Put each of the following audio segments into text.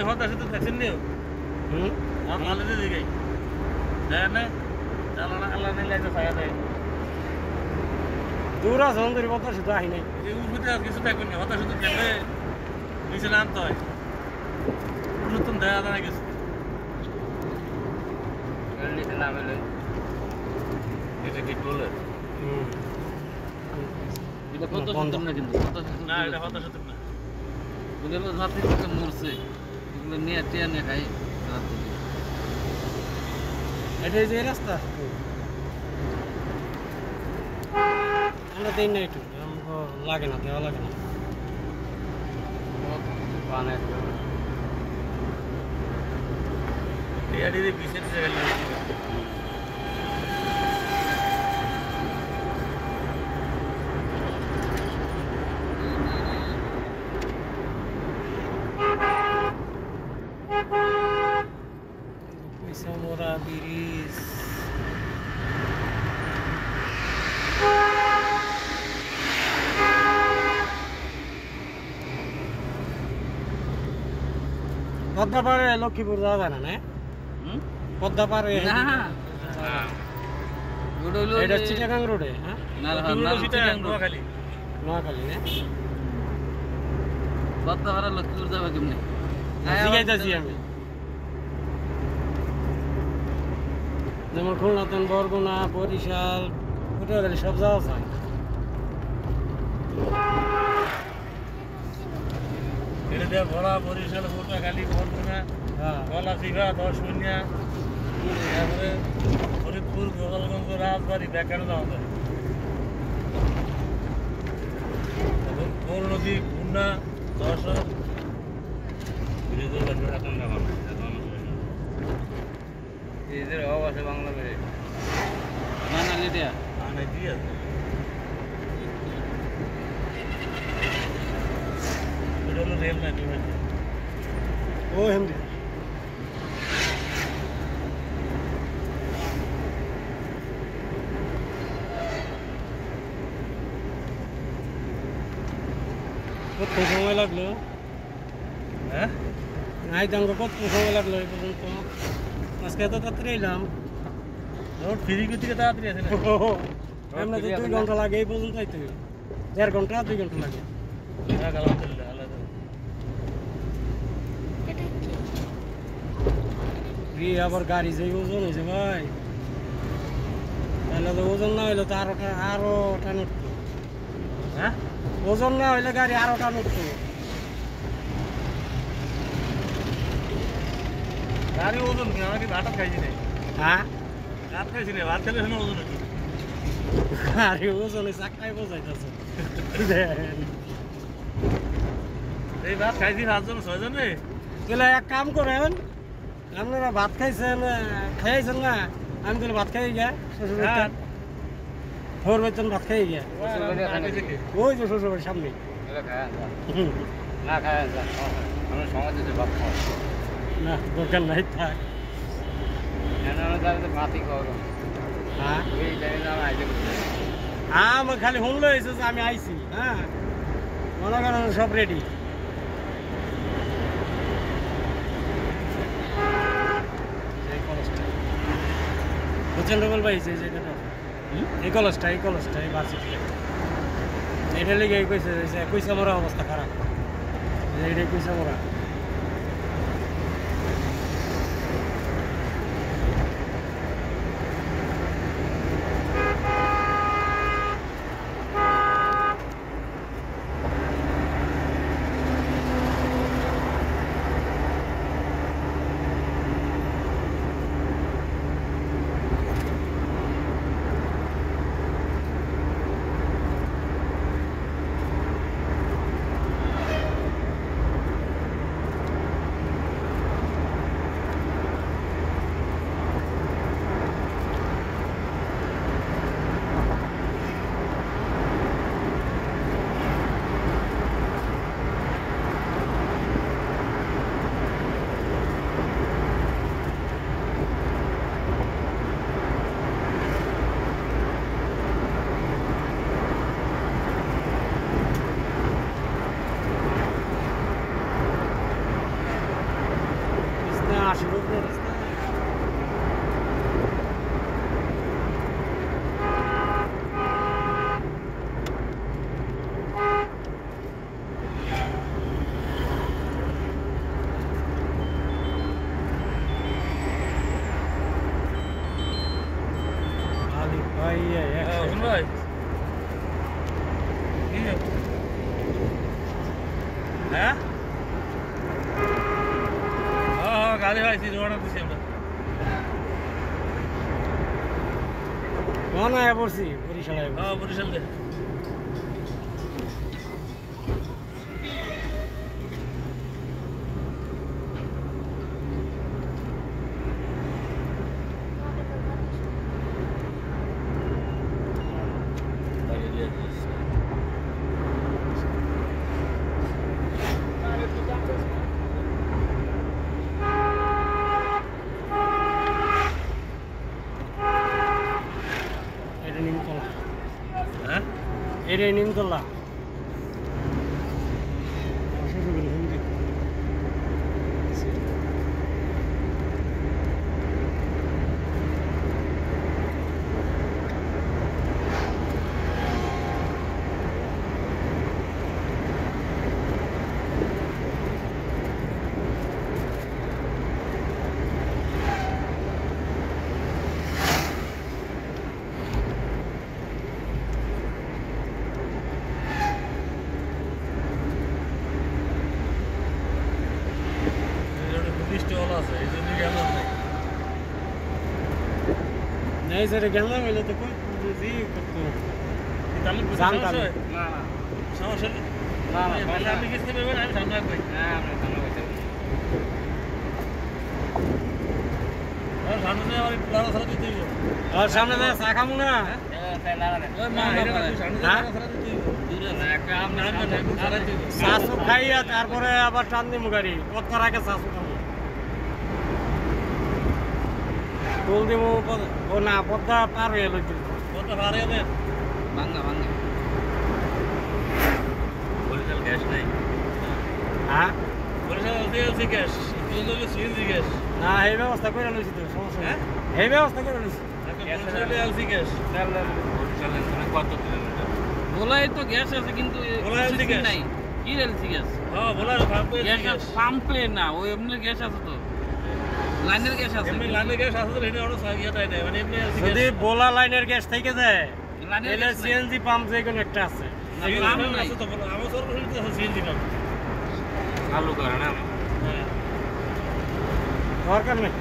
হতা শুধু দেখছেন নিও ভালো দিকে দেখেন না চালানা আল্লাহ নেই লাইতে ছায়া দেয় দূর আছে অন্তরি হতা শুধু আহি নাই এই উঠতে আর কিছু দেখবেন না হতা শুধু দেখলে নিচে নামতে হয় নতুন দেখা যায় না কিছু নিচে নামে এটা কি বলে এটা কত সুন্দর না কিন্তু না এটা হতা শুধু না এগুলো রাতে থেকে মরছে এগুলো নিয়ে টিয়া নিয়ে খাই এটাই যে রাস্তা আমরা দিই না একটু লাগে না দেওয়া লাগে না বিশেষ Samura Biris পদ্মা পারে লক্ষ্মীপুর যাওয়া যায় না পদ্মা পারে এটা চিটাগাং রোডে নোয়াখালী নোয়াখালী না পদ্মা পারে লক্ষ্মীপুর যাবে কেমনি জিজ্ঞাসা আমি যেমন খুলনাতন বরগুনা বরিশাল পটুয়াখালী সব যাওয়া যায় এটা দিয়ে ভরা বরিশাল পটুয়াখালী বরগুনা গলাচিপা দশমিনিয়া তারপরে ফরিদপুর গোপালগঞ্জ রাজবাড়ি বেকার যাওয়া যায় গৌর নদী খুলনা দর্শক এদের অভাব আছে বাংলাদেশে না না লিডিয়া না দিয়ে এটা হলো রেল লাইন ও হিন্দি কত সময় লাগলো হ্যাঁ নাই দাঙ্গ কত সময় লাগলো এই পর্যন্ত আজকে এত তাড়াতাড়ি এলাম রোড ফ্রি থেকে তাড়াতাড়ি আছে না এমনি তো 2 ঘন্টা লাগে এই পর্যন্ত আইতে 1.5 ঘন্টা 2 ঘন্টা লাগে আলহামদুলিল্লাহ আল্লাহ আবার গাড়ি যে ওজন হয়েছে ভাই তাহলে তো ওজন না হইলে তো আরো টান উঠতো হ্যাঁ ওজন না হইলে গাড়ি আরো টান উঠতো গাড়ি ওজন কি আমি ভাত খাইছি না হ্যাঁ ভাত খাইছি না ভাত খেলে ওজন হতো গাড়ি ওজনে চাকটাই বোঝাইতেছে এই ভাত খাইছি 5 জন 6 জন রে তাহলে এক কাম করেন আপনারা ভাত খাইছেন খাইছেন না আমি তাহলে ভাত খাই গিয়া শ্বশুর ফোর বেতন ভাত খাই গিয়া ওই যে শ্বশুর বাড়ির সামনে না খায় আমরা সমাজে ভাত খাওয়া না দরকার নাই থাক ভাতই খাওয়া হ্যাঁ এই জানি না আইলে আমার খালি শুনলো হয়েছে যে আমি আইছি হ্যাঁ মনে করেন সব রেডি বুঝছেন রবল ভাই যে জায়গাটা এই কলেজটা এই ভার্সিটি এটা লেগে কইছে যে কইসা মরা অবস্থা খারাপ এইটাই কইসা মরা ভাই কি হ্যাঁ হ্যাঁ গাড়ি ভাইছি রোড দিছি আমরা কোন আয়া পড়ছি বরিশালে হ্যাঁ বরিশাল দে এটা নিমতলা হ্যাঁ এটা নিমতলা স্টল আছে এই জন্য গেল নাই নাই স্যার গেলাম এলে তো কই বুঝি কত তাহলে জানতাম না না সমস্যা নেই না না তাহলে আপনি কিস্তি পাবেন আমি সামনে রাখবই হ্যাঁ আমরা সামনে বসে আর সামনে দিয়ে আমার লাড়া ছাড়া দিতে হইব আর সামনে দিয়ে চা খামু না ওই মা এটা না সামনে দিয়ে লাড়া ছাড়া দিতে হইব দূরে না একটা আম না না ছাড়া দিতে হইব চাচু খাইয়া তারপরে আবার টান দিমু গাড়ি কতর আগে চাচু খামু তোল দিমু ও না পদ্মা পার হয়ে লইতে কত ভাড়া দেন ভাঙ্গা বরিশাল গ্যাস নাই হ্যাঁ বরিশাল এলসি গ্যাস তুই সিএনজি গ্যাস না এই ব্যবস্থা করে লইছি তো সমস্যা হ্যাঁ এই ব্যবস্থা করে লইছি বরিশাল এলসি গ্যাস বরিশাল কত কিলোমিটার ভোলায় তো গ্যাস আছে কিন্তু ভোলায় LC গ্যাস নাই কি এলসি গ্যাস হ্যাঁ বলার ভাববে গ্যাস পাম্পে না ওই এমনি গ্যাস আছে তো লাইনের গ্যাস আছে এমনি লাইনে গ্যাস আছে তো এটা অনেক সাইয়া তাই না মানে এমনি এলসি যদি গ্যাস বোলা লাইনের গ্যাস থেকে যায় লাইনের তাহলে গ্যাস নাই। সিএনজি পাম্প যে কোনো একটা আছে পাম্প নাই। আছে তো আমার সরকারি আছে সিএনজি পাম্প চালু করে না হ্যাঁ দরকার নেই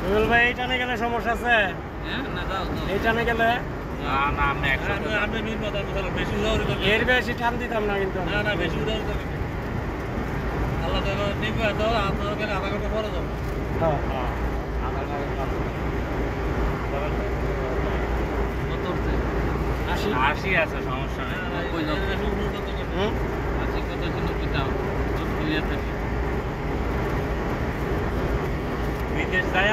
রুবেল ভাই এই টানে গেলে সমস্যা আছে হ্যাঁ না যাও যাও এই টানে গেলে না না আমি একসাথে আমি মিল কথা বললাম বেশি উদাহরণ করবে এর বেশি টান দিতাম না কিন্তু না না বেশি উদাহরণ করবে আল্লাহ তাআলা নিবে তো আপনারা গেলে আধা ঘন্টা পরে যাও হ্যাঁ কত হচ্ছে 80 আছে সমস্যা নেই ওই যাও হুম 80 কত ছিল কিতাব দুনিয়াতে বিদেশ যায়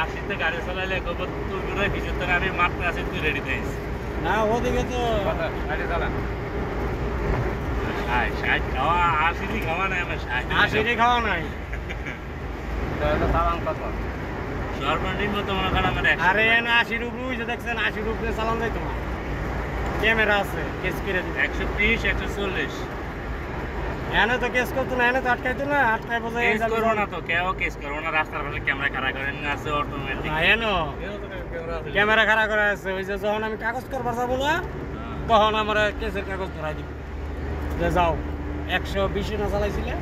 80তে গাড়ি চালাইলে গোবর তুই করে ভিতর আমি মাত্র আছি তুই রেডি থাকিস না ওদিকে তো গাড়ি চালা 60 খাওয়া 80 খাওয়া নাই আমার 80 খাওয়া নাই তাহলে চালান কত সর্বনিম্ন তো মনে করেন আমার আরে না 80 রুপি হইছে দেখছেন 80 রুপি চালান যাইতো না ক্যামেরা আছে কেস করে দিবে 120 140 এনে তো কেস করতো না এনে তো আটকাইতো না আটকাই বোঝাই কেস করবো না তো কেউ কেস করবো না রাস্তার পাশে ক্যামেরা খাড়া করেন আছে অটোমেটিক না এনো ক্যামেরা খারাপ করা আছে ওই যে যখন আমি কাগজ করবার যাবো না তখন আমার কেসের কাগজ ধরাই দিব যে যাও 120 না চালাইছিলে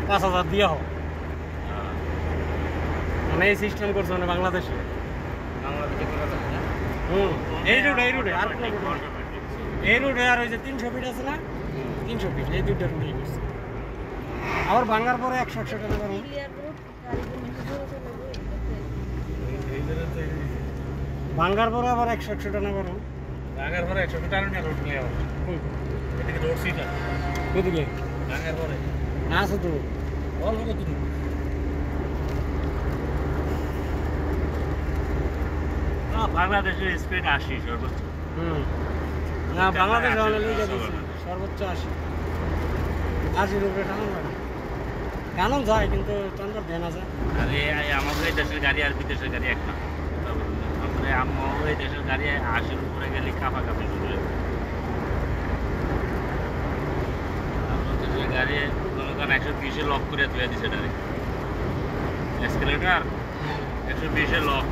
5000 দিয়া হোক মানে এই সিস্টেম করছে মানে বাংলাদেশে এই রুটে আর কোনো রুট নেই। এই রুটে আর ওই যে 300 ফিট আছে না 300 ফিট এই দুইটা রুটেই করছে আবার ভাঙার পরে 100 টাকা পাবো ভাঙার পরে আবার 100 টাকা পাবো ভাঙার পরে 100 টাকা না রোড নিয়ে আবার এদিকে রোড সিটা কোদিকে ভাঙার পরে না আছে তো অল্প কত দূর বাংলাদেশের স্পিড 80 সর্বোচ্চ। হুম না বাংলাদেশ আশি, হলে লিখে দিচ্ছি সর্বোচ্চ। সর্বোচ্চ 80 উপরে টানানো যায় টানানো যায় কিন্তু টানটা দেয় না যায় আরে আমাদের এই দেশের গাড়ি আর বিদেশের গাড়ি এক না। তারপরে আমাদের এই দেশের গাড়ি 80 উপরে গেলে কাঁপাকাঁপি শুরু হয়ে যায়। আমাদের দেশের গাড়ি কোনো কারণ 120-এ লক করে ধুয়ে দিছে ডাইরেক্ট। এসকেলেটার 120-এ লক,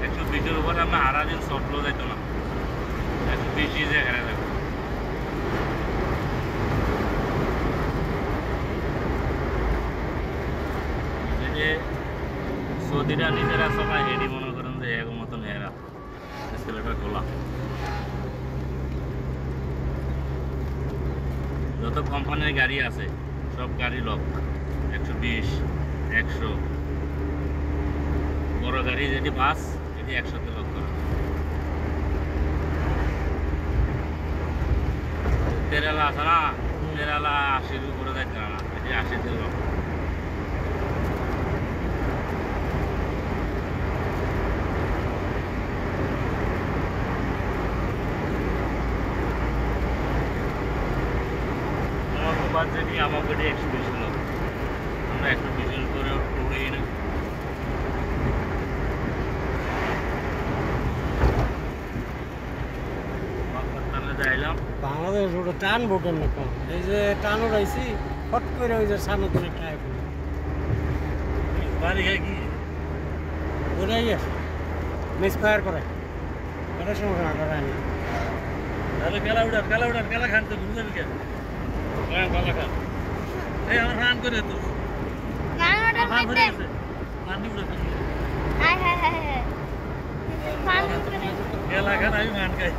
120-এর উপরে আমরা হারাদিন সফটলো যাইতো না, 120-ই যে এখানে যাবো। যে সৌদিরা নিজেরা সবাই হেডি মনে করেন যে এর মতন এরা এসকেলেটার খোলা। যত কোম্পানির গাড়ি আছে সব গাড়ি লক, 120, 100। বড় গাড়ি যেটি বাস এটি 100-তে লক করা। তেরালা আছে না, তেরালা 80-র উপরে যাইতে না, এটি 80-তে লক। আমার বাজেটই আমাকে 120 লক, আমরা 120-এর উপরে উড়েই না। যাইলাম বাংলাদেশ ওটা টানবো কেন কম এই যে টান উড়াইছি ফট করে ওই যে সামনে দিকে টায় পড়ে বাড়ি খাই কি ওটাই আছে মিসফায়ার করে এটা সমস্যা না করায় না তাহলে কেলা খান তো ঘুরে যাবি কেন? কেলা খান এই আমার রান করে তো গানোটা রান মধ্যে হয়ে গেছে রান্নি উড়ে ফেলি high high high high fun করে কেলা খান আমি গান গাই